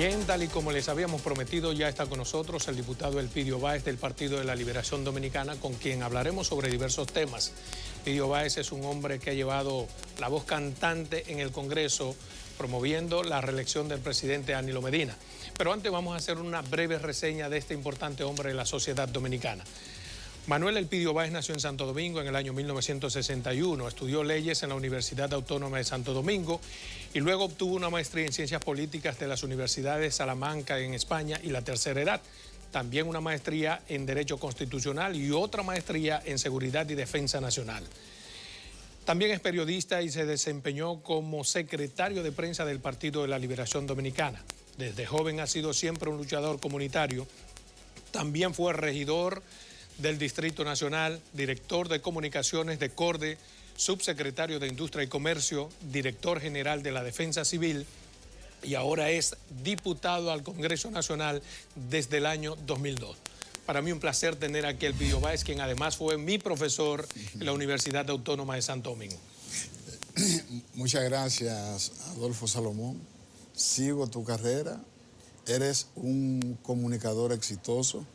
Bien, tal y como les habíamos prometido, ya está con nosotros el diputado Elpidio Báez del Partido de la Liberación Dominicana, con quien hablaremos sobre diversos temas. Elpidio Báez es un hombre que ha llevado la voz cantante en el Congreso, promoviendo la reelección del presidente Danilo Medina. Pero antes vamos a hacer una breve reseña de este importante hombre de la sociedad dominicana. Manuel Elpidio Báez nació en Santo Domingo en el año 1961, estudió leyes en la Universidad Autónoma de Santo Domingo y luego obtuvo una maestría en Ciencias Políticas de las Universidades de Salamanca en España y la Tercera Edad. También una maestría en Derecho Constitucional y otra maestría en Seguridad y Defensa Nacional. También es periodista y se desempeñó como secretario de prensa del Partido de la Liberación Dominicana. Desde joven ha sido siempre un luchador comunitario. También fue regidor del Distrito Nacional, director de comunicaciones de CORDE, subsecretario de Industria y Comercio, director general de la Defensa Civil y ahora es diputado al Congreso Nacional desde el año 2002. Para mí un placer tener aquí a Elpidio Báez, quien además fue mi profesor en la Universidad Autónoma de Santo Domingo. Muchas gracias, Adolfo Salomón. Sigo tu carrera, eres un comunicador exitoso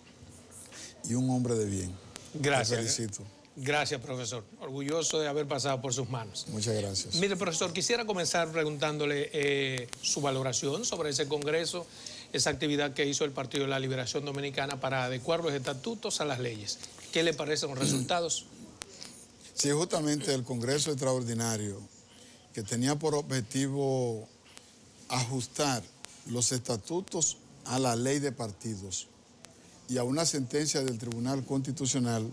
y un hombre de bien. Gracias. Te felicito. Gracias, profesor. Orgulloso de haber pasado por sus manos. Muchas gracias. Mire, profesor, quisiera comenzar preguntándole su valoración sobre ese congreso, esa actividad que hizo el Partido de la Liberación Dominicana para adecuar los estatutos a las leyes. ¿Qué le parecen los resultados? Sí, justamente el Congreso Extraordinario, que tenía por objetivo ajustar los estatutos a la ley de partidos y a una sentencia del Tribunal Constitucional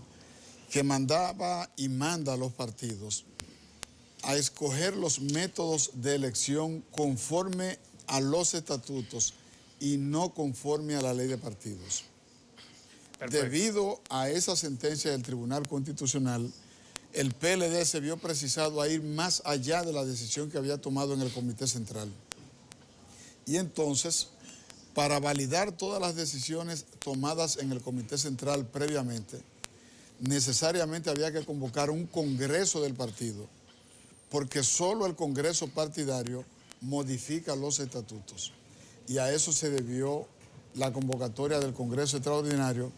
que mandaba y manda a los partidos a escoger los métodos de elección conforme a los estatutos y no conforme a la ley de partidos. Perfecto. Debido a esa sentencia del Tribunal Constitucional, el PLD se vio precisado a ir más allá de la decisión que había tomado en el Comité Central. Y entonces, para validar todas las decisiones tomadas en el Comité Central previamente, necesariamente había que convocar un congreso del partido, porque solo el congreso partidario modifica los estatutos. Y a eso se debió la convocatoria del Congreso Extraordinario,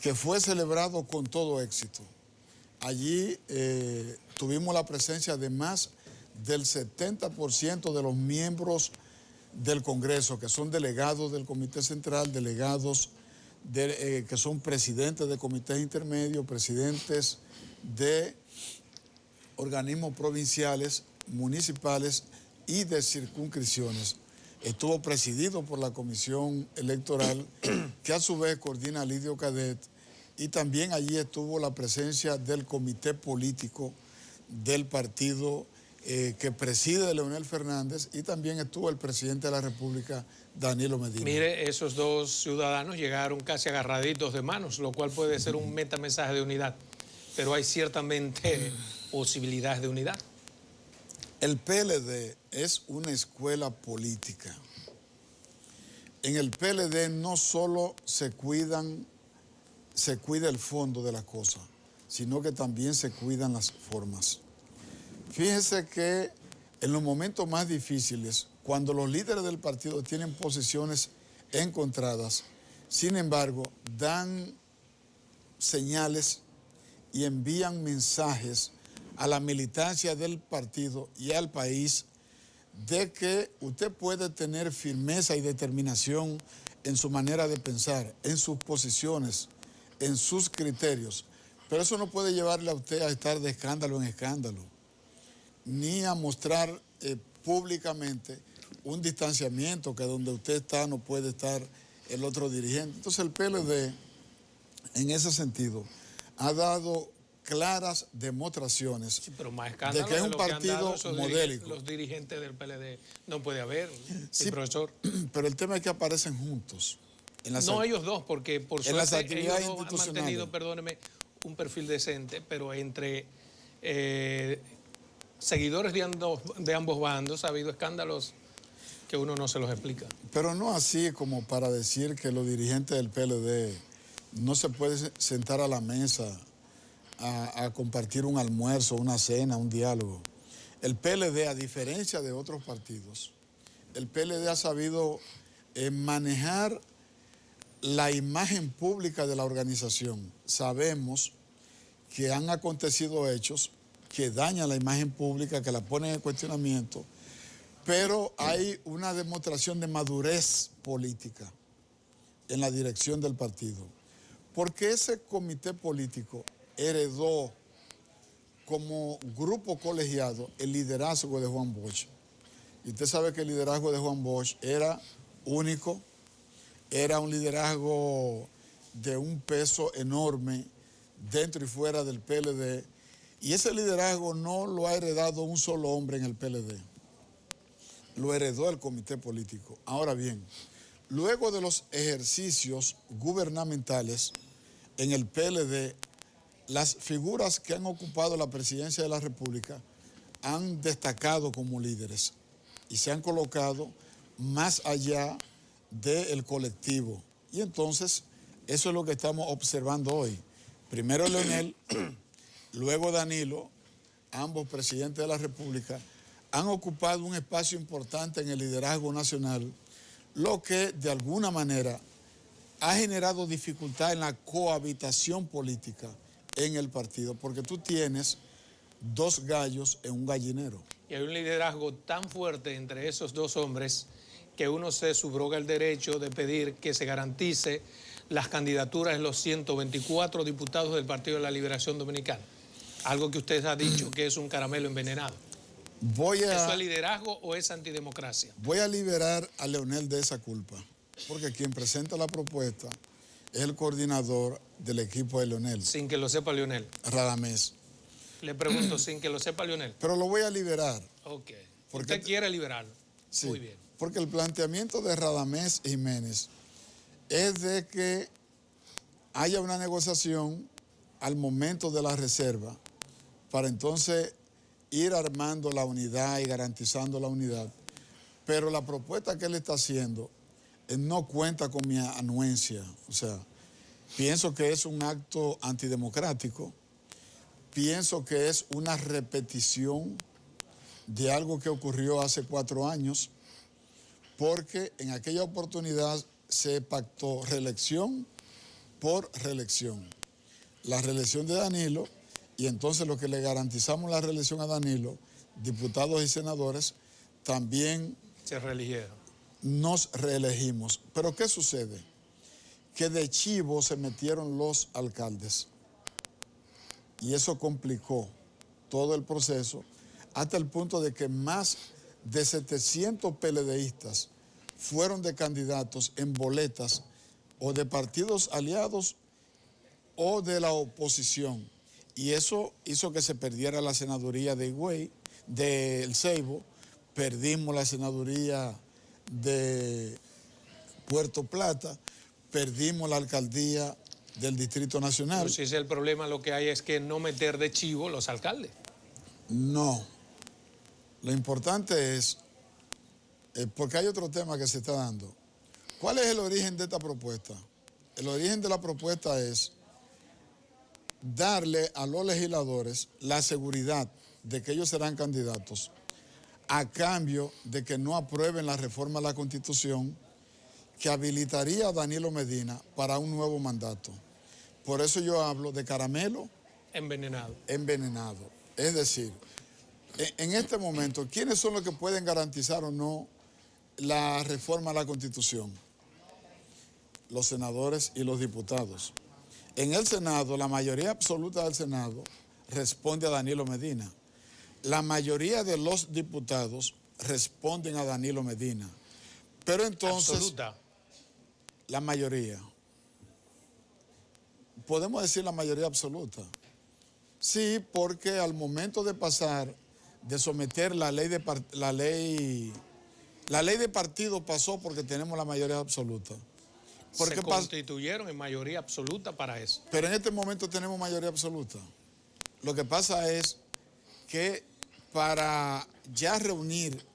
que fue celebrado con todo éxito. Allí tuvimos la presencia de más del 70% de los miembros del Congreso, que son delegados del Comité Central, delegados que son presidentes de comités intermedios, presidentes de organismos provinciales, municipales y de circunscripciones. Estuvo presidido por la Comisión Electoral, que a su vez coordina Lidio Cadet, y también allí estuvo la presencia del Comité Político del partido que preside Leonel Fernández, y también estuvo el presidente de la República, Danilo Medina. Mire, esos dos ciudadanos llegaron casi agarraditos de manos, lo cual puede ser un metamensaje de unidad, pero hay ciertamente posibilidades de unidad. El PLD es una escuela política. En el PLD no solo se cuida el fondo de la cosa, sino que también se cuidan las formas. Fíjese que en los momentos más difíciles, cuando los líderes del partido tienen posiciones encontradas, sin embargo, dan señales y envían mensajes a la militancia del partido y al país de que usted puede tener firmeza y determinación en su manera de pensar, en sus posiciones, en sus criterios, pero eso no puede llevarle a usted a estar de escándalo en escándalo, ni a mostrar públicamente un distanciamiento que donde usted está no puede estar el otro dirigente. Entonces el PLD, en ese sentido, ha dado claras demostraciones de que es un partido modélico. Los dirigentes del PLD no puede haber, sí, profesor. Pero el tema es que aparecen juntos. No ellos dos, porque por suerte ellos dos han mantenido, perdóneme, un perfil decente, pero entre seguidores de ambos bandos ha habido escándalos que uno no se los explica. Pero no así como para decir que los dirigentes del PLD no se pueden sentar a la mesa a compartir un almuerzo, una cena, un diálogo. El PLD, a diferencia de otros partidos, el PLD ha sabido manejar la imagen pública de la organización. Sabemos que han acontecido hechos que dañan la imagen pública, que la ponen en cuestionamiento, pero hay una demostración de madurez política en la dirección del partido, porque ese comité político heredó como grupo colegiado el liderazgo de Juan Bosch. Y usted sabe que el liderazgo de Juan Bosch era único, era un liderazgo de un peso enorme dentro y fuera del PLD, y ese liderazgo no lo ha heredado un solo hombre en el PLD, lo heredó el comité político. Ahora bien, luego de los ejercicios gubernamentales en el PLD, las figuras que han ocupado la presidencia de la República han destacado como líderes y se han colocado más allá del colectivo. Y entonces, eso es lo que estamos observando hoy. Primero Leonel, luego Danilo, ambos presidentes de la República, han ocupado un espacio importante en el liderazgo nacional, lo que de alguna manera ha generado dificultad en la cohabitación política en el partido, porque tú tienes dos gallos en un gallinero. Y hay un liderazgo tan fuerte entre esos dos hombres que uno se subroga el derecho de pedir que se garantice las candidaturas de los 124 diputados del Partido de la Liberación Dominicana. Algo que usted ha dicho que es un caramelo envenenado. ¿Eso es liderazgo o es antidemocracia? Voy a liberar a Leonel de esa culpa, porque quien presenta la propuesta es el coordinador del equipo de Leonel. Sin que lo sepa Leonel. Radamés. Le pregunto, sin que lo sepa Leonel. Pero lo voy a liberar. Ok. Usted quiere liberarlo. Sí, muy bien. Porque el planteamiento de Radamés Jiménez es de que haya una negociación al momento de la reserva para entonces ir armando la unidad y garantizando la unidad. Pero la propuesta que él está haciendo no cuenta con mi anuencia. O sea, pienso que es un acto antidemocrático, pienso que es una repetición de algo que ocurrió hace 4 años, porque en aquella oportunidad se pactó reelección por reelección. La reelección de Danilo, y entonces lo que le garantizamos la reelección a Danilo, diputados y senadores, también se reeligieron. Nos reelegimos. Pero ¿qué sucede? Que de chivo se metieron los alcaldes y eso complicó todo el proceso hasta el punto de que más de 700 PLDistas fueron de candidatos en boletas o de partidos aliados o de la oposición. Y eso hizo que se perdiera la senaduría de Higüey, de El Ceibo, perdimos la senaduría de Puerto Plata, perdimos la alcaldía del Distrito Nacional. Pero si ese es el problema, lo que hay es que no meter de chivo los alcaldes. No. Lo importante es, porque hay otro tema que se está dando. ¿Cuál es el origen de esta propuesta? El origen de la propuesta es darle a los legisladores la seguridad de que ellos serán candidatos a cambio de que no aprueben la reforma a la Constitución que habilitaría a Danilo Medina para un nuevo mandato. Por eso yo hablo de caramelo envenenado. Envenenado. Es decir, en este momento, ¿quiénes son los que pueden garantizar o no la reforma a la Constitución? Los senadores y los diputados. En el Senado, la mayoría absoluta del Senado responde a Danilo Medina. La mayoría de los diputados responden a Danilo Medina. Pero entonces... Absoluta. La mayoría. Podemos decir la mayoría absoluta. Sí, porque al momento de pasar, de someter la ley de partido pasó porque tenemos la mayoría absoluta. Porque se constituyeron en mayoría absoluta para eso. Pero en este momento tenemos mayoría absoluta. Lo que pasa es que para ya reunir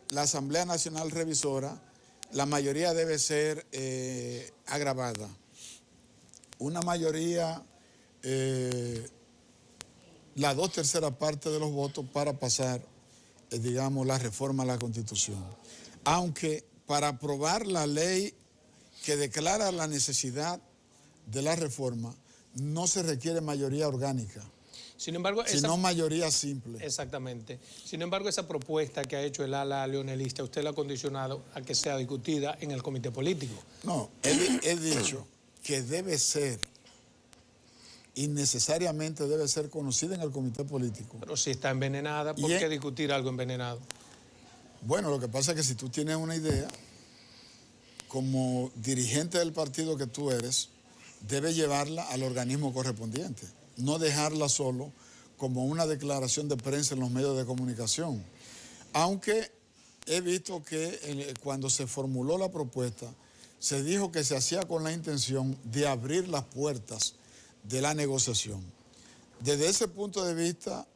la Asamblea Nacional Revisora, la mayoría debe ser agravada. Una mayoría, la 2/3 partes de los votos para pasar, digamos, la reforma a la Constitución. Aunque para aprobar la ley que declara la necesidad de la reforma, no se requiere mayoría orgánica, sin embargo, sino mayoría simple. Exactamente. Sin embargo, esa propuesta que ha hecho el ala leonelista, usted la ha condicionado a que sea discutida en el comité político. No, he dicho que debe ser y necesariamente debe ser conocida en el comité político. Pero si está envenenada, ¿por qué discutir algo envenenado? Bueno, lo que pasa es que si tú tienes una idea, como dirigente del partido que tú eres, debe llevarla al organismo correspondiente, no dejarla solo como una declaración de prensa en los medios de comunicación. Aunque he visto que cuando se formuló la propuesta, se dijo que se hacía con la intención de abrir las puertas de la negociación. Desde ese punto de vista,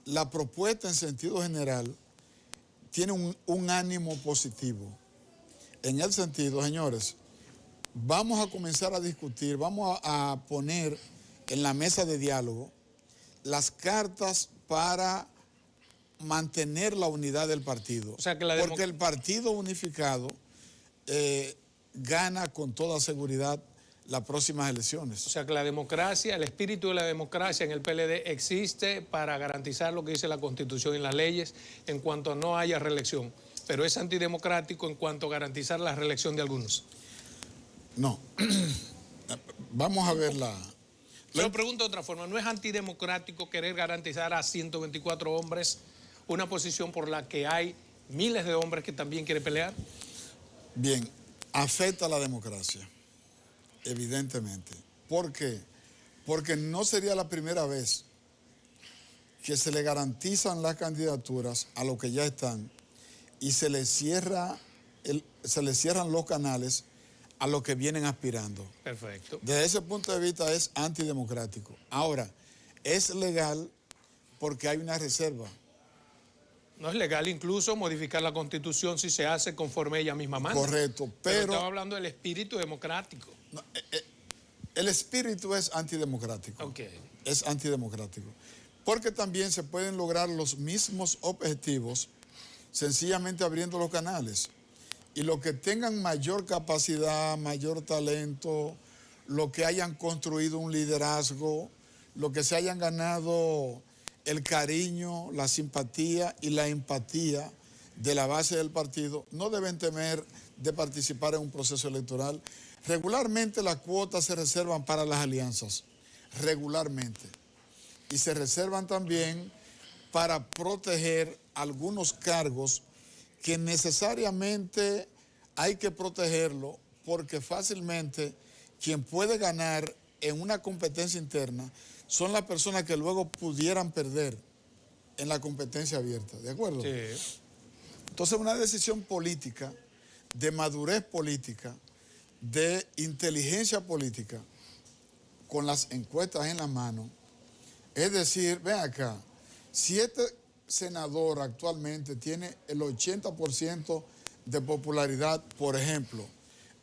la propuesta en sentido general tiene un ánimo positivo. En el sentido, señores, vamos a comenzar a discutir, vamos a poner en la mesa de diálogo las cartas para mantener la unidad del partido. O sea, que porque el partido unificado gana con toda seguridad las próximas elecciones. O sea que la democracia, el espíritu de la democracia en el PLD existe para garantizar lo que dice la Constitución y las leyes en cuanto no haya reelección, pero es antidemocrático en cuanto a garantizar la reelección de algunos. No. Vamos a ver la... Yo lo pregunto de otra forma, ¿no es antidemocrático querer garantizar a 124 hombres una posición por la que hay miles de hombres que también quieren pelear? Bien, afecta a la democracia, evidentemente. ¿Por qué? Porque no sería la primera vez que se le garantizan las candidaturas a los que ya están y se les cierran los canales a los que vienen aspirando. Perfecto. Desde ese punto de vista es antidemocrático. Ahora, es legal porque hay una reserva. No es legal incluso modificar la Constitución si se hace conforme ella misma manda. Correcto, pero estamos hablando del espíritu democrático. No, el espíritu es antidemocrático. Okay. Es antidemocrático. Porque también se pueden lograr los mismos objetivos sencillamente abriendo los canales. Y los que tengan mayor capacidad, mayor talento, los que hayan construido un liderazgo, los que se hayan ganado el cariño, la simpatía y la empatía de la base del partido, no deben temer de participar en un proceso electoral. Regularmente las cuotas se reservan para las alianzas, regularmente. Y se reservan también para proteger algunos cargos que necesariamente hay que protegerlo porque fácilmente quien puede ganar en una competencia interna son las personas que luego pudieran perder en la competencia abierta, ¿de acuerdo? Sí. Entonces una decisión política, de madurez política, de inteligencia política, con las encuestas en la mano, es decir, ven acá, si este senador actualmente tiene el 80% de popularidad, por ejemplo,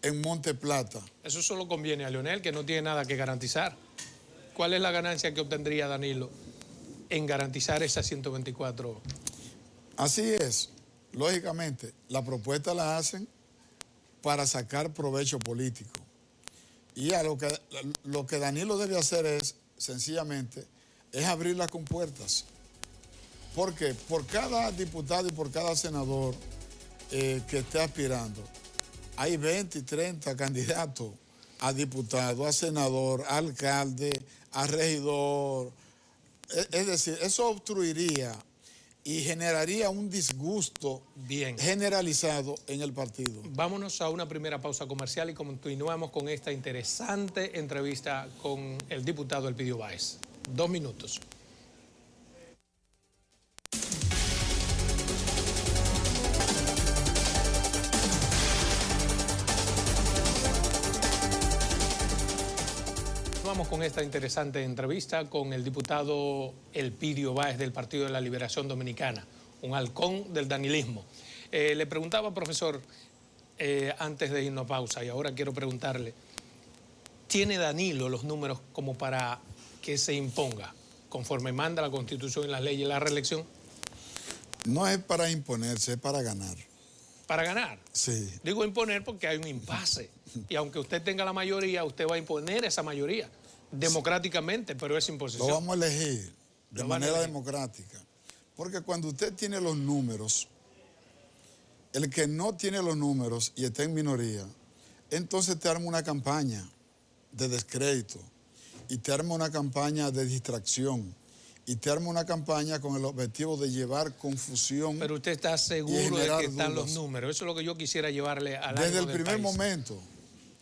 en Monte Plata. Eso solo conviene a Leonel, que no tiene nada que garantizar. ¿Cuál es la ganancia que obtendría Danilo en garantizar esas 124? Así es. Lógicamente, la propuesta la hacen para sacar provecho político. Y a lo que Danilo debe hacer es, sencillamente, es abrir las compuertas. Porque por cada diputado y por cada senador que esté aspirando, hay 20 y 30 candidatos a diputado, a senador, a alcalde, a regidor. Es decir, eso obstruiría y generaría un disgusto generalizado en el partido. Vámonos a una primera pausa comercial y continuamos con esta interesante entrevista con el diputado Elpidio Báez. 2 minutos. Vamos con esta interesante entrevista con el diputado Elpidio Báez del Partido de la Liberación Dominicana, un halcón del danilismo. Le preguntaba, profesor, antes de irnos a pausa, y ahora quiero preguntarle, ¿tiene Danilo los números como para que se imponga, conforme manda la Constitución y las leyes, la reelección? No es para imponerse, es para ganar. para ganar. Sí. Digo imponer porque hay un impasse. Y aunque usted tenga la mayoría, usted va a imponer esa mayoría democráticamente, pero es imposición. Lo vamos a elegir de manera democrática. Porque cuando usted tiene los números, el que no tiene los números y está en minoría, entonces te arma una campaña de descrédito y te arma una campaña de distracción y te arma una campaña con el objetivo de llevar confusión. Pero usted está seguro de que están los números. Eso es lo que yo quisiera llevarle al Desde el primer momento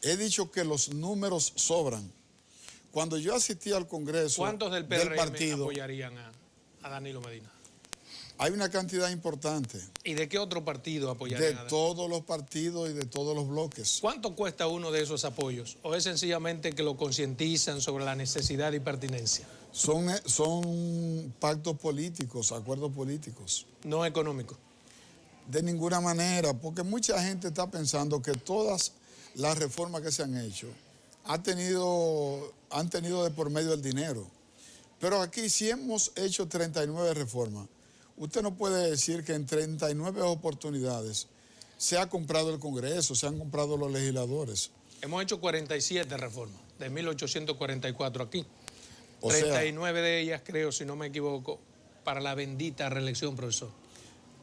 he dicho que los números sobran. Cuando yo asistí al Congreso, ¿cuántos del PRM partido apoyarían a Danilo Medina? Hay una cantidad importante. ¿Y de qué otro partido apoyarían De a Danilo? todos los partidos y de todos los bloques. ¿Cuánto cuesta uno de esos apoyos? ¿O es sencillamente que lo concientizan sobre la necesidad y pertinencia? Son pactos políticos, acuerdos políticos. No económicos. De ninguna manera, porque mucha gente está pensando que todas las reformas que se han hecho han tenido de por medio el dinero. Pero aquí sí hemos hecho 39 reformas. Usted no puede decir que en 39 oportunidades se ha comprado el Congreso, se han comprado los legisladores. Hemos hecho 47 reformas, de 1844 aquí. O 39 de ellas, creo, si no me equivoco, para la bendita reelección, profesor.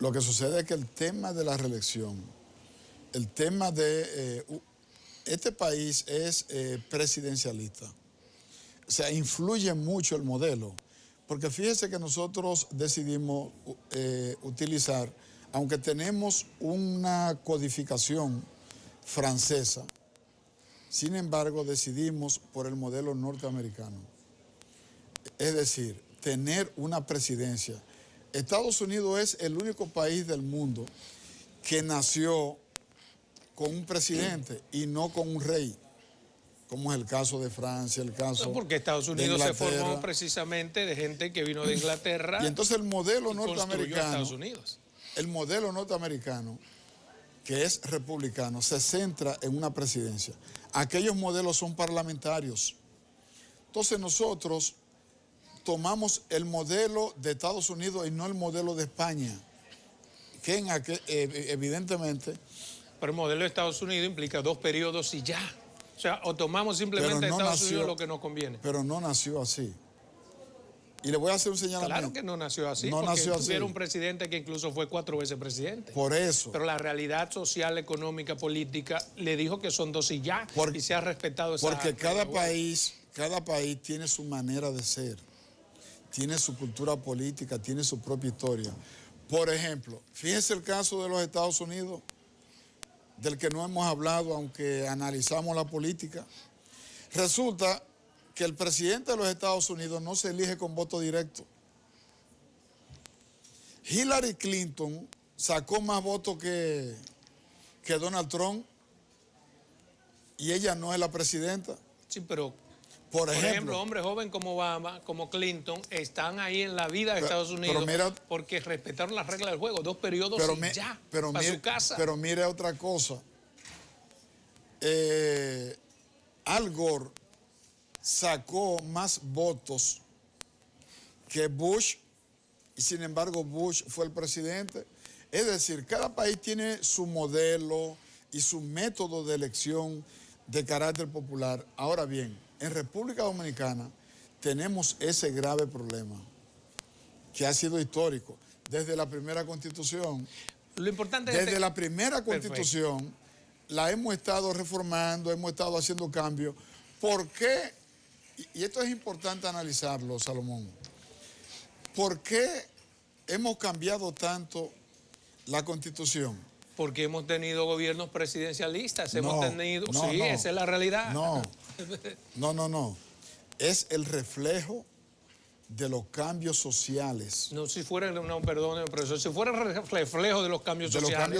Lo que sucede es que el tema de la reelección, el tema de... este país es presidencialista. O sea, influye mucho el modelo. Porque fíjese que nosotros decidimos utilizar, aunque tenemos una codificación francesa, sin embargo decidimos por el modelo norteamericano. Es decir, tener una presidencia. Estados Unidos es el único país del mundo que nació con un presidente y no con un rey, como es el caso de Francia, el caso porque Estados Unidos se formó precisamente de gente que vino de Inglaterra. Y entonces el modelo norteamericano, Estados Unidos. El modelo norteamericano, que es republicano, se centra en una presidencia. Aquellos modelos son parlamentarios. Entonces nosotros tomamos el modelo de Estados Unidos y no el modelo de España, que evidentemente... Pero el modelo de Estados Unidos implica 2 periodos y ya. O sea, o tomamos simplemente de Estados Unidos lo que nos conviene. Pero no nació así. Y le voy a hacer un señalamiento. Claro que no nació así, no porque nació así. tuviera un presidente que incluso fue 4 veces presidente. Por eso. Pero la realidad social, económica, política, le dijo que son 2 y ya, y se ha respetado esa... Porque cada país tiene su manera de ser, tiene su cultura política, tiene su propia historia. Por ejemplo, fíjense el caso de los Estados Unidos, del que no hemos hablado, aunque analizamos la política. Resulta que el presidente de los Estados Unidos no se elige con voto directo. Hillary Clinton sacó más votos que Donald Trump y ella no es la presidenta. Sí, pero por ejemplo, hombres jóvenes como Obama, como Clinton, están ahí en la vida de Estados Unidos porque respetaron las reglas del juego, 2 periodos y ya, para su casa. Pero mire otra cosa. Al Gore sacó más votos que Bush y sin embargo Bush fue el presidente. Es decir, cada país tiene su modelo y su método de elección de carácter popular. Ahora bien, en República Dominicana tenemos ese grave problema que ha sido histórico desde la primera Constitución. Lo importante desde la primera Constitución la hemos estado reformando, hemos estado haciendo cambios. ¿Por qué? Y esto es importante analizarlo, Salomón. ¿Por qué hemos cambiado tanto la Constitución? Porque hemos tenido gobiernos presidencialistas, esa es la realidad. No. Es el reflejo de los cambios sociales. No, si fuera, perdón, profesor, si fuera el reflejo de los cambios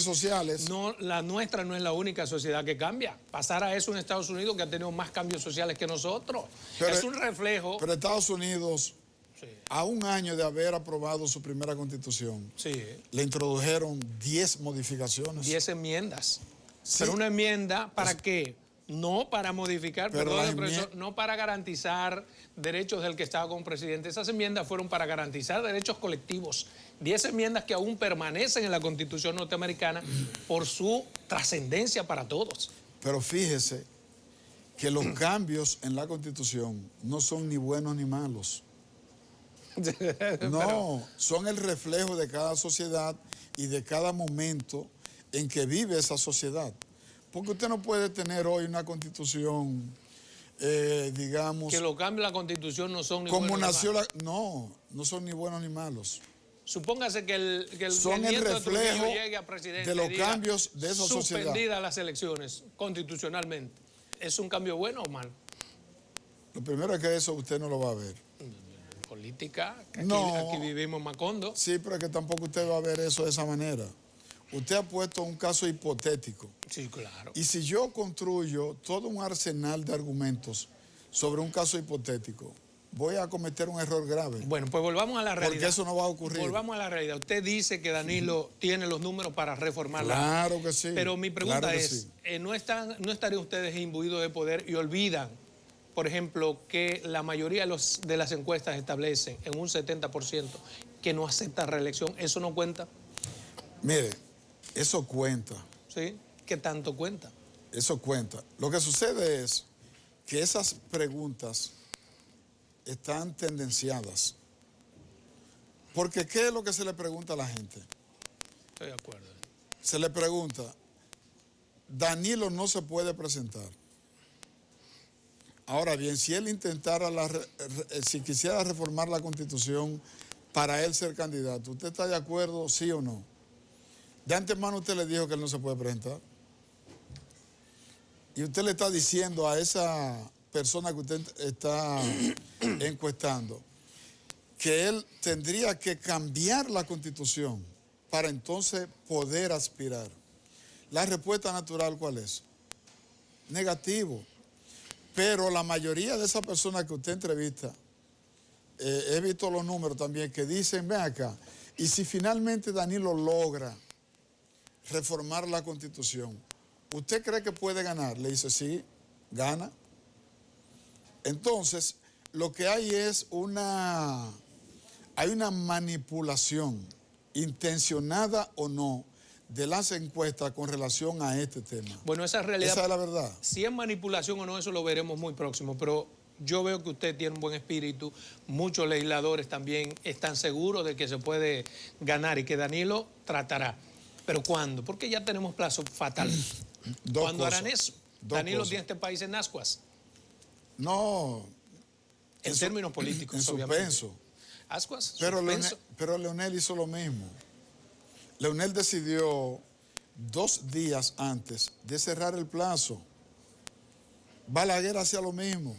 sociales. No, la nuestra no es la única sociedad que cambia. Pasar a eso en Estados Unidos, que ha tenido más cambios sociales que nosotros. Es un reflejo. Pero Estados Unidos, a un año de haber aprobado su primera Constitución, le introdujeron 10 modificaciones. 10 enmiendas. Sí. Pero una enmienda, ¿para qué? No para modificar, perdón, profesor, no para garantizar derechos del que estaba como presidente. Esas enmiendas fueron para garantizar derechos colectivos. 10 enmiendas que aún permanecen en la Constitución norteamericana por su trascendencia para todos. Pero fíjese que los cambios en la Constitución no son ni buenos ni malos. No, son el reflejo de cada sociedad y de cada momento en que vive esa sociedad. Porque usted no puede tener hoy una Constitución, digamos... Que los cambios en la Constitución no son ni como buenos nació ni malos. No son ni buenos ni malos. Supóngase que el son el reflejo llegue a presidente de los cambios de esa sociedad. Suspendidas las elecciones constitucionalmente. ¿Es un cambio bueno o malo? Lo primero es que eso usted no lo va a ver. Política, que aquí vivimos Macondo. Sí, pero es que tampoco usted va a ver eso de esa manera. Usted ha puesto un caso hipotético. Sí, claro. Y si yo construyo todo un arsenal de argumentos sobre un caso hipotético, voy a cometer un error grave. Bueno, pues volvamos a la realidad. Porque eso no va a ocurrir. Volvamos a la realidad. Usted dice que Danilo tiene los números para reformar Claro que sí. Pero mi pregunta claro es, sí. ¿no estarían ustedes imbuidos de poder y olvidan, por ejemplo, que la mayoría de las encuestas establecen en un 70% que no acepta reelección? ¿Eso no cuenta? Mire, eso cuenta. ¿Sí? ¿Qué tanto cuenta? Eso cuenta. Lo que sucede es que esas preguntas están tendenciadas. Porque ¿qué es lo que se le pregunta a la gente? Estoy de acuerdo. Se le pregunta, Danilo no se puede presentar. Ahora bien, si él intentara, si quisiera reformar la Constitución para él ser candidato, ¿usted está de acuerdo, sí o no? De antemano usted le dijo que él no se puede presentar. Y usted le está diciendo a esa persona que usted está encuestando que él tendría que cambiar la Constitución para entonces poder aspirar. La respuesta natural, ¿cuál es? Negativo. Pero la mayoría de esas personas que usted entrevista, he visto los números también que dicen, ven acá, y si finalmente Danilo logra reformar la Constitución, ¿usted cree que puede ganar? Le dice, sí, gana. Entonces, lo que hay es una manipulación, intencionada o no, de las encuestas con relación a este tema. Bueno, esa realidad... Esa es la verdad. Si es manipulación o no, eso lo veremos muy próximo, pero yo veo que usted tiene un buen espíritu, muchos legisladores también están seguros de que se puede ganar y que Danilo tratará. ¿Pero cuándo? Porque ya tenemos plazo fatal. ¿Cuándo harán eso? Danilo tiene este país en ascuas. No. En términos políticos, en obviamente. Suspenso. Ascuas, pero Leonel hizo lo mismo. Leonel decidió 2 días antes de cerrar el plazo. Balaguer hacía lo mismo.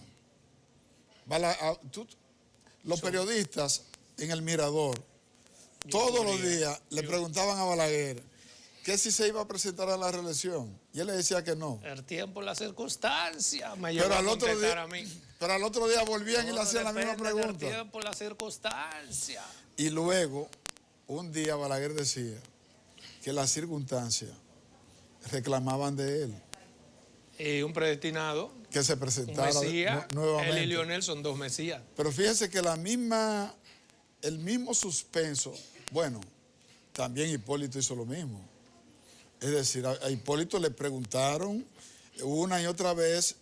Los periodistas en el Mirador, todos los días le preguntaban a Balaguer que si se iba a presentar a la reelección. Y él le decía que no. El tiempo, la circunstancia, me pero llevó al a otro día, a mí. Pero al otro día volvían y le hacían la misma pregunta. El tiempo, la circunstancia. Y luego, un día Balaguer decía que las circunstancias reclamaban de él. Un predestinado. Que se presentara Él nuevamente. y Leonel son 2 mesías. Pero fíjese que el mismo suspenso, bueno, también Hipólito hizo lo mismo. Es decir, a Hipólito le preguntaron una y otra vez,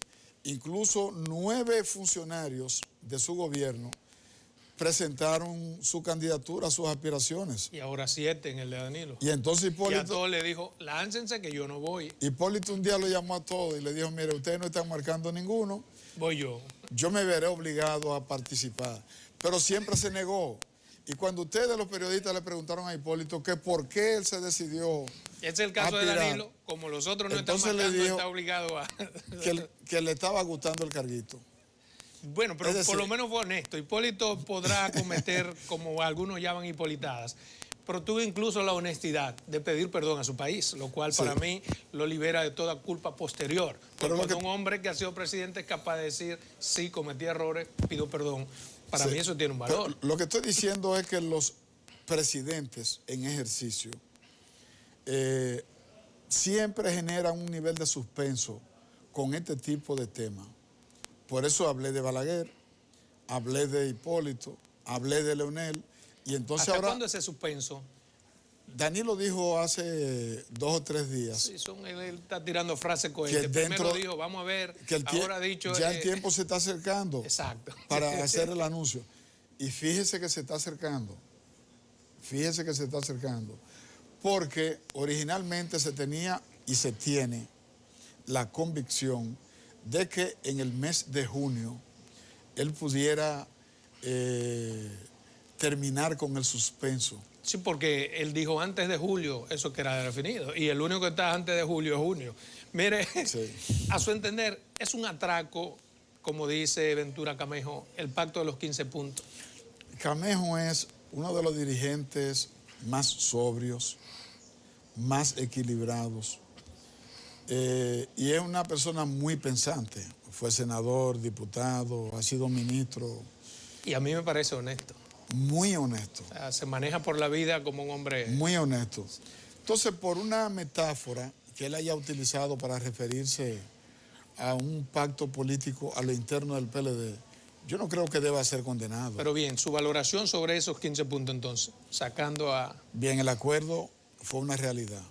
incluso 9 funcionarios de su gobierno presentaron su candidatura, sus aspiraciones. Y ahora 7 en el de Danilo. Y entonces Hipólito... Y a todos le dijo, láncense que yo no voy. Hipólito un día lo llamó a todos y le dijo, mire, ustedes no están marcando ninguno. Voy yo. Yo me veré obligado a participar. Pero siempre se negó. Y cuando ustedes, los periodistas, le preguntaron a Hipólito que por qué él se decidió Es el caso de Danilo, como los otros no están marcando, está obligado a... que le estaba gustando el carguito. Bueno, pero por lo menos fue honesto. Hipólito podrá cometer, como algunos llaman, hipolitadas, pero tuvo incluso la honestidad de pedir perdón a su país, lo cual para mí lo libera de toda culpa posterior. Pero cuando un hombre que ha sido presidente es capaz de decir, sí, cometí errores, pido perdón, para mí eso tiene un valor. Pero lo que estoy diciendo es que los presidentes en ejercicio siempre generan un nivel de suspenso con este tipo de temas. Por eso hablé de Balaguer, hablé de Hipólito, hablé de Leonel, y entonces ¿Hasta ahora... cuándo ese suspenso? Danilo dijo hace 2 o 3 días... Sí, él está tirando frases coherentes. Primero dijo, vamos a ver, ahora ha dicho... Ya el tiempo se está acercando. Exacto. Para hacer el anuncio. Y fíjese que se está acercando. Fíjese que se está acercando. Porque originalmente se tenía y se tiene la convicción de que en el mes de junio él pudiera terminar con el suspenso. Sí, porque él dijo antes de julio, eso que era definido, y el único que está antes de julio es junio. Mire, sí. A su entender, es un atraco, como dice Ventura Camejo, el pacto de los 15 puntos. Camejo es uno de los dirigentes más sobrios, más equilibrados, y es una persona muy pensante. Fue senador, diputado, ha sido ministro. Y a mí me parece honesto. Muy honesto. O sea, se maneja por la vida como un hombre... Muy honesto. Entonces, por una metáfora que él haya utilizado para referirse a un pacto político a lo interno del PLD, yo no creo que deba ser condenado. Pero bien, su valoración sobre esos 15 puntos entonces, sacando a... Bien, el acuerdo fue una realidad.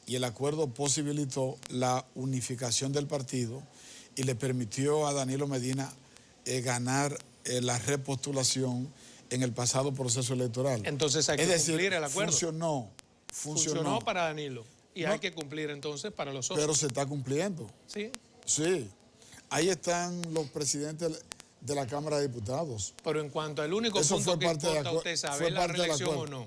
Y el acuerdo posibilitó la unificación del partido y le permitió a Danilo Medina ganar la repostulación en el pasado proceso electoral. Entonces hay que cumplir el acuerdo. Funcionó para Danilo y hay que cumplir entonces para los otros. Pero se está cumpliendo. Sí. Sí. Ahí están los presidentes de la Cámara de Diputados. Pero en cuanto al único punto que importa, ¿usted sabe la reelección o no?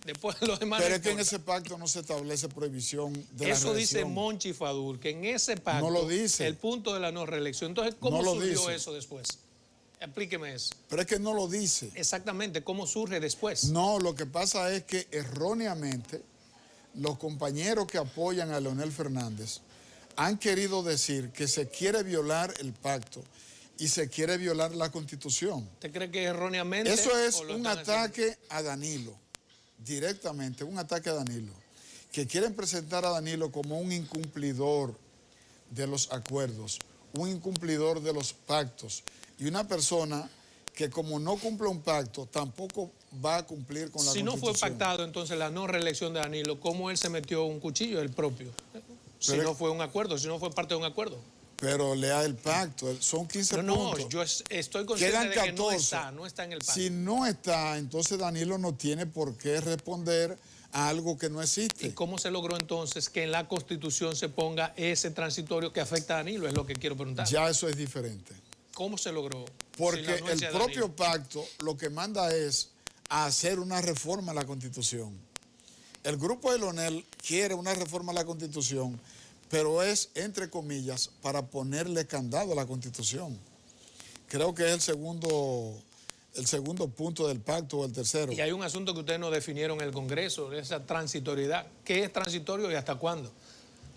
Después los demás. Pero es que en ese pacto no se establece prohibición de la reelección. Eso dice Monchi Fadul, que en ese pacto no lo dice. El punto de la no reelección. Entonces, ¿cómo surgió eso después? Explíqueme eso. Pero es que no lo dice. Exactamente, ¿cómo surge después? No, lo que pasa es que erróneamente los compañeros que apoyan a Leonel Fernández han querido decir que se quiere violar el pacto y se quiere violar la Constitución. ¿Usted cree que erróneamente? Eso es un ataque a Danilo, directamente, un ataque a Danilo, que quieren presentar a Danilo como un incumplidor de los acuerdos, un incumplidor de los pactos, y una persona que como no cumple un pacto, tampoco va a cumplir con la Constitución. Si no fue pactado entonces la no reelección de Danilo, ¿cómo él se metió un cuchillo, el propio? Si no fue un acuerdo, si no fue parte de un acuerdo. Pero lea el pacto, son 15 puntos. No, yo estoy consciente de que no está en el pacto. Si no está, entonces Danilo no tiene por qué responder a algo que no existe. ¿Y cómo se logró entonces que en la Constitución se ponga ese transitorio que afecta a Danilo? Es lo que quiero preguntar. Ya eso es diferente. ¿Cómo se logró? Porque el propio pacto lo que manda es a hacer una reforma a la Constitución. El grupo de Leonel quiere una reforma a la Constitución, pero es, entre comillas, para ponerle candado a la Constitución. Creo que es el segundo punto del pacto o el tercero. Y hay un asunto que ustedes no definieron en el Congreso, esa transitoriedad. ¿Qué es transitorio y hasta cuándo?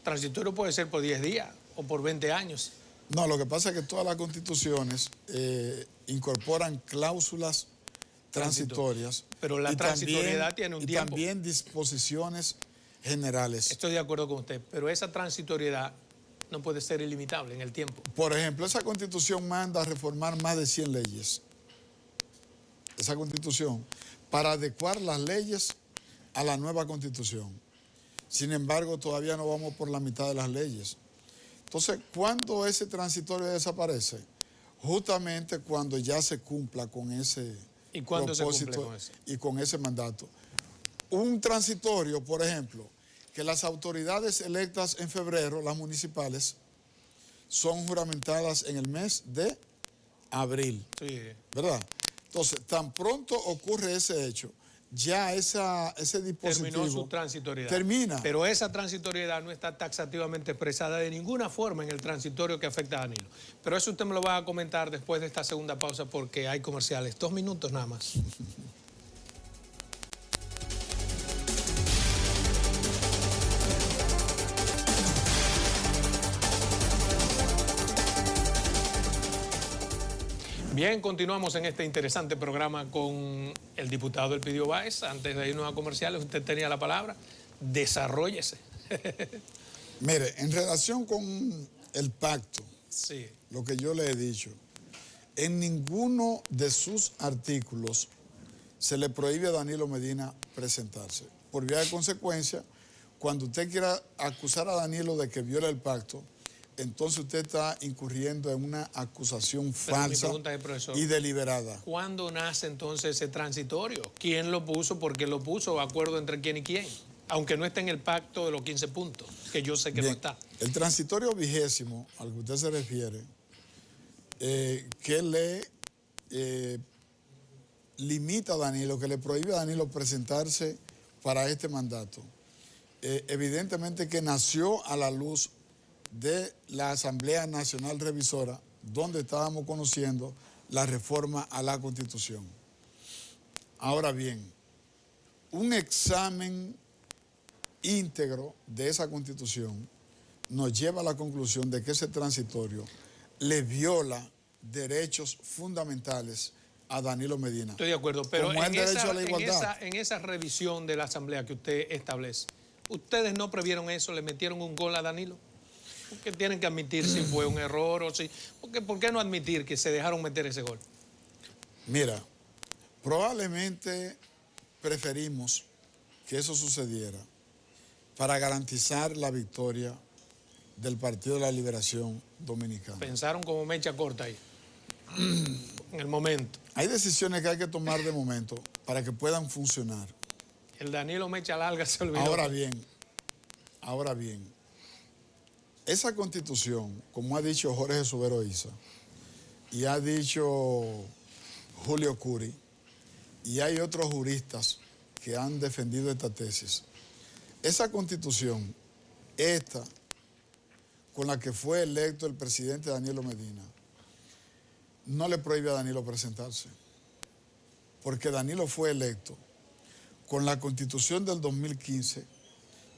Transitorio puede ser por 10 días o por 20 años. No, lo que pasa es que todas las constituciones incorporan cláusulas transitorias. Pero la transitoriedad tiene un tiempo. Y también disposiciones generales. Estoy de acuerdo con usted, pero esa transitoriedad no puede ser ilimitable en el tiempo. Por ejemplo, esa constitución manda a reformar más de 100 leyes. Esa constitución, para adecuar las leyes a la nueva constitución. Sin embargo, todavía no vamos por la mitad de las leyes. Entonces, ¿cuándo ese transitorio desaparece? Justamente cuando ya se cumpla con ese ¿Y cuándo propósito se cumple con eso? Y con ese mandato. Un transitorio, por ejemplo, que las autoridades electas en febrero, las municipales, son juramentadas en el mes de abril. Sí. ¿Verdad? Entonces, tan pronto ocurre ese hecho, ya ese dispositivo... Terminó su transitoriedad. Termina. Pero esa transitoriedad no está taxativamente expresada de ninguna forma en el transitorio que afecta a Danilo. Pero eso usted me lo va a comentar después de esta segunda pausa porque hay comerciales. 2 minutos nada más. Bien, continuamos en este interesante programa con el diputado Elpidio Báez. Antes de irnos a comerciales, usted tenía la palabra. Desarróllese. Mire, en relación con el pacto, Sí. lo que yo le he dicho, en ninguno de sus artículos se le prohíbe a Danilo Medina presentarse. Por vía de consecuencia, cuando usted quiera acusar a Danilo de que viola el pacto, entonces usted está incurriendo en una acusación falsa y deliberada. ¿Cuándo nace entonces ese transitorio? ¿Quién lo puso? ¿Por qué lo puso? ¿Acuerdo entre quién y quién? Aunque no esté en el pacto de los 15 puntos, que yo sé que no está. El transitorio 20º, al que usted se refiere, que le limita a Danilo, que le prohíbe a Danilo presentarse para este mandato, evidentemente que nació a la luz de la Asamblea Nacional Revisora, donde estábamos conociendo la reforma a la Constitución. Ahora bien, un examen íntegro de esa Constitución nos lleva a la conclusión de que ese transitorio le viola derechos fundamentales a Danilo Medina. Estoy de acuerdo, pero en esa revisión de la Asamblea que usted establece, ¿ustedes no previeron eso? ¿Le metieron un gol a Danilo? Porque tienen que admitir si fue un error o si... ¿Por qué no admitir que se dejaron meter ese gol? Mira, probablemente preferimos que eso sucediera para garantizar la victoria del Partido de la Liberación Dominicana. Pensaron como mecha corta ahí, en el momento. Hay decisiones que hay que tomar de momento para que puedan funcionar. El Danilo mecha larga se olvidó. Ahora bien, esa Constitución, como ha dicho Jorge Subero Isa, y ha dicho Julio Curi, y hay otros juristas que han defendido esta tesis, esa Constitución, esta, con la que fue electo el presidente Danilo Medina, no le prohíbe a Danilo presentarse, porque Danilo fue electo con la Constitución del 2015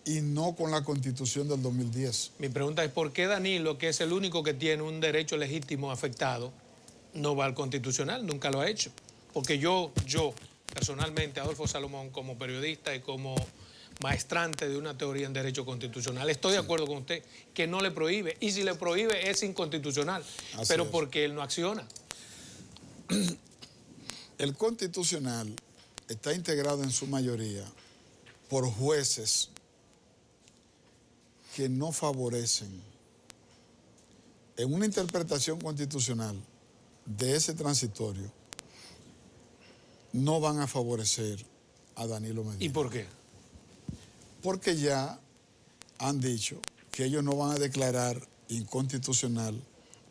y no con la Constitución del 2010. Mi pregunta es, ¿por qué Danilo, que es el único que tiene un derecho legítimo afectado, no va al Constitucional? Nunca lo ha hecho. Porque yo personalmente, Adolfo Salomón, como periodista y como maestrante de una teoría en derecho constitucional, estoy de acuerdo con usted que no le prohíbe, y si le prohíbe es inconstitucional, pero porque él no acciona. El Constitucional está integrado en su mayoría por jueces que no favorecen en una interpretación constitucional de ese transitorio, no van a favorecer a Danilo Medina. ¿Y por qué? Porque ya han dicho que ellos no van a declarar inconstitucional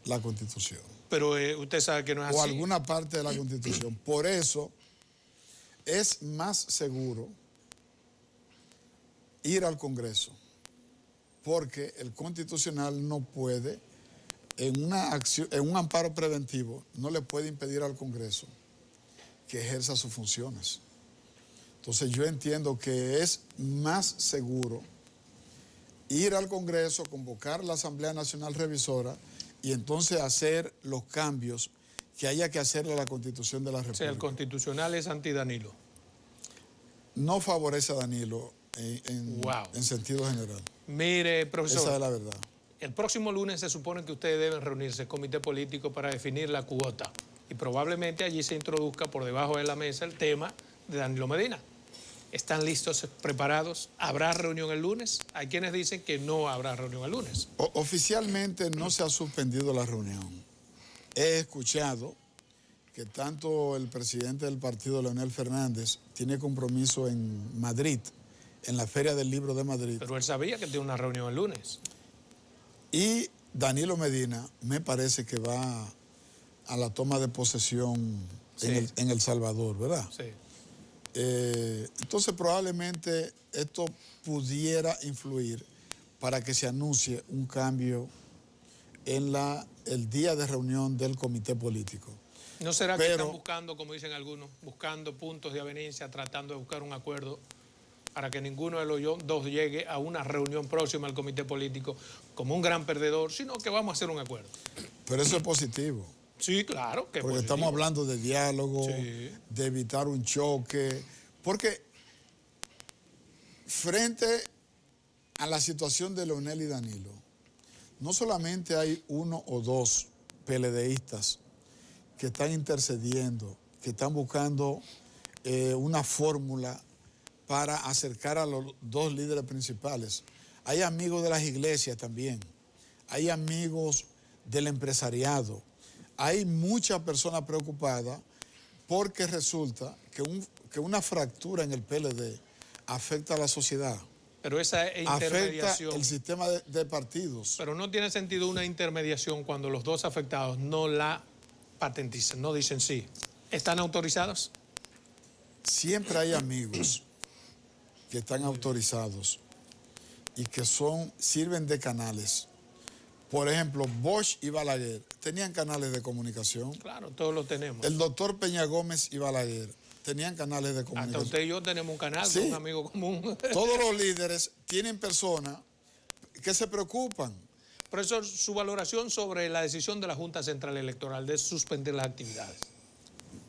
la Constitución. Pero usted sabe que no es así. O alguna parte de la Constitución. Por eso es más seguro ir al Congreso, porque el Constitucional no puede, en un amparo preventivo, no le puede impedir al Congreso que ejerza sus funciones. Entonces yo entiendo que es más seguro ir al Congreso, convocar la Asamblea Nacional Revisora y entonces hacer los cambios que haya que hacerle a la Constitución de la República. O sea, el Constitucional es anti-Danilo. No favorece a Danilo en sentido general. Mire, profesor. Esa es la verdad. El próximo lunes se supone que ustedes deben reunirse, comité político, para definir la cuota. Y probablemente allí se introduzca por debajo de la mesa el tema de Danilo Medina. ¿Están listos, preparados? ¿Habrá reunión el lunes? Hay quienes dicen que no habrá reunión el lunes. Oficialmente no se ha suspendido la reunión. He escuchado que tanto el presidente del partido, Leonel Fernández, tiene compromiso en Madrid, en la Feria del Libro de Madrid. Pero él sabía que tiene una reunión el lunes. Y Danilo Medina me parece que va a la toma de posesión en El Salvador, ¿verdad? Sí. Entonces probablemente esto pudiera influir para que se anuncie un cambio en el día de reunión del comité político. ¿No será que están buscando, como dicen algunos, buscando puntos de avenencia, tratando de buscar un acuerdo para que ninguno de los dos llegue a una reunión próxima al comité político como un gran perdedor, sino que vamos a hacer un acuerdo? Pero eso es positivo. Sí, claro que porque estamos hablando de diálogo, de evitar un choque, porque frente a la situación de Leonel y Danilo, no solamente hay uno o dos PLDistas que están intercediendo, que están buscando una fórmula para acercar a los dos líderes principales. Hay amigos de las iglesias también, hay amigos del empresariado, hay muchas personas preocupadas porque resulta que una fractura en el PLD afecta a la sociedad. Pero esa intermediación... Afecta el sistema de partidos. Pero no tiene sentido una intermediación cuando los dos afectados no la patentizan, no dicen sí. ¿Están autorizados? Siempre hay amigos que están autorizados y que sirven de canales. Por ejemplo, Bosch y Balaguer tenían canales de comunicación. Claro, todos lo tenemos. El doctor Peña Gómez y Balaguer tenían canales de comunicación. Hasta usted y yo tenemos un canal, sí, un amigo común. Todos los líderes tienen personas que se preocupan. Profesor, su valoración sobre la decisión de la Junta Central Electoral de suspender las actividades.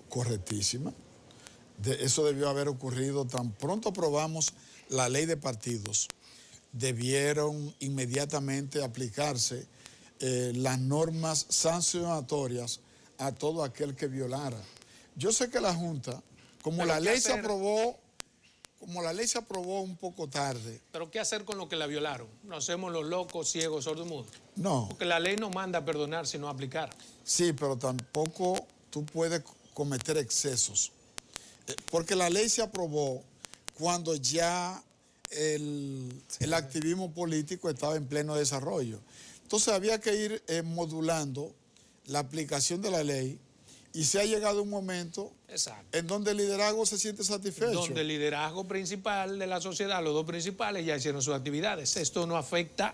Correctísima. Eso debió haber ocurrido tan pronto aprobamos la ley de partidos. Debieron inmediatamente aplicarse las normas sancionatorias a todo aquel que violara. Yo sé que la Junta, como la ley se aprobó un poco tarde. ¿Pero qué hacer con lo que la violaron? ¿Nos hacemos los locos, ciegos, sordomudos? No. Porque la ley no manda a perdonar, sino a aplicar. Sí, pero tampoco tú puedes cometer excesos. Porque la ley se aprobó cuando ya el activismo político estaba en pleno desarrollo. Entonces había que ir modulando la aplicación de la ley y se ha llegado un momento en donde el liderazgo se siente satisfecho. Donde el liderazgo principal de la sociedad, los dos principales, ya hicieron sus actividades. Esto no afecta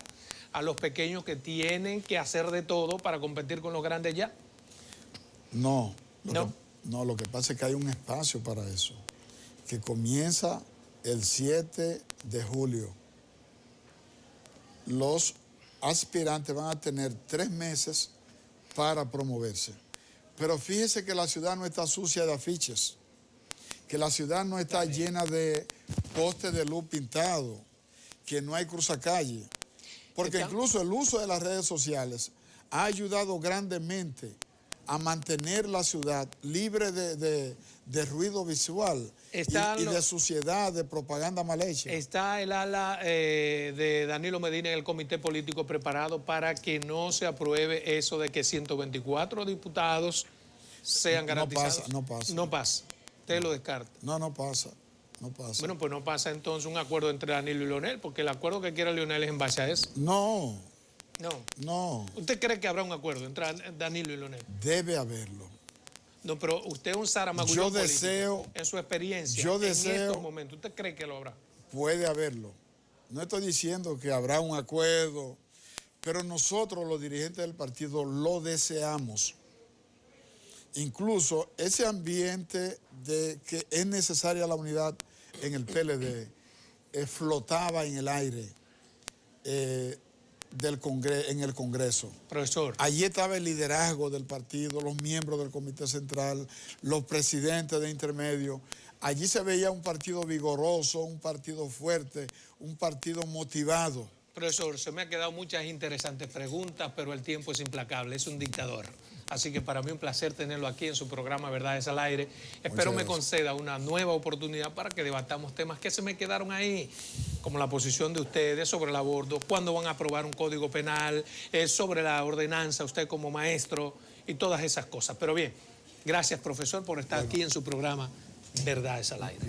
a los pequeños que tienen que hacer de todo para competir con los grandes ya. No. Lo que pasa es que hay un espacio para eso, que comienza el 7 de julio. Los aspirantes van a tener 3 meses para promoverse. Pero fíjese que la ciudad no está sucia de afiches, que la ciudad no está llena de postes de luz pintados, que no hay cruzacalle. Porque incluso el uso de las redes sociales ha ayudado grandemente a mantener la ciudad libre de ruido visual y de suciedad, de propaganda mal hecha. ¿Está el ala de Danilo Medina en el comité político preparado para que no se apruebe eso de que 124 diputados sean garantizados? No pasa. No pasa. Usted lo descarta. No pasa. Bueno, pues no pasa entonces un acuerdo entre Danilo y Leonel, porque el acuerdo que quiere Leonel es en base a eso. No. ¿Usted cree que habrá un acuerdo entre Danilo y Leonel? Debe haberlo. No, pero usted es un zaramagullón político. En su experiencia, en estos momentos, ¿usted cree que lo habrá? Puede haberlo. No estoy diciendo que habrá un acuerdo, pero nosotros, los dirigentes del partido, lo deseamos. Incluso ese ambiente de que es necesaria la unidad en el PLD flotaba en el aire en el Congreso. Profesor. Allí estaba el liderazgo del partido, los miembros del Comité Central, los presidentes de intermedio. Allí se veía un partido vigoroso, un partido fuerte, un partido motivado. Profesor, se me han quedado muchas interesantes preguntas, pero el tiempo es implacable, es un dictador. Así que para mí un placer tenerlo aquí en su programa Verdades al Aire. Espero me conceda una nueva oportunidad para que debatamos temas que se me quedaron ahí, como la posición de ustedes sobre el aborto, cuándo van a aprobar un código penal, sobre la ordenanza, usted como maestro y todas esas cosas. Pero bien, gracias profesor por estar aquí en su programa Verdades al Aire.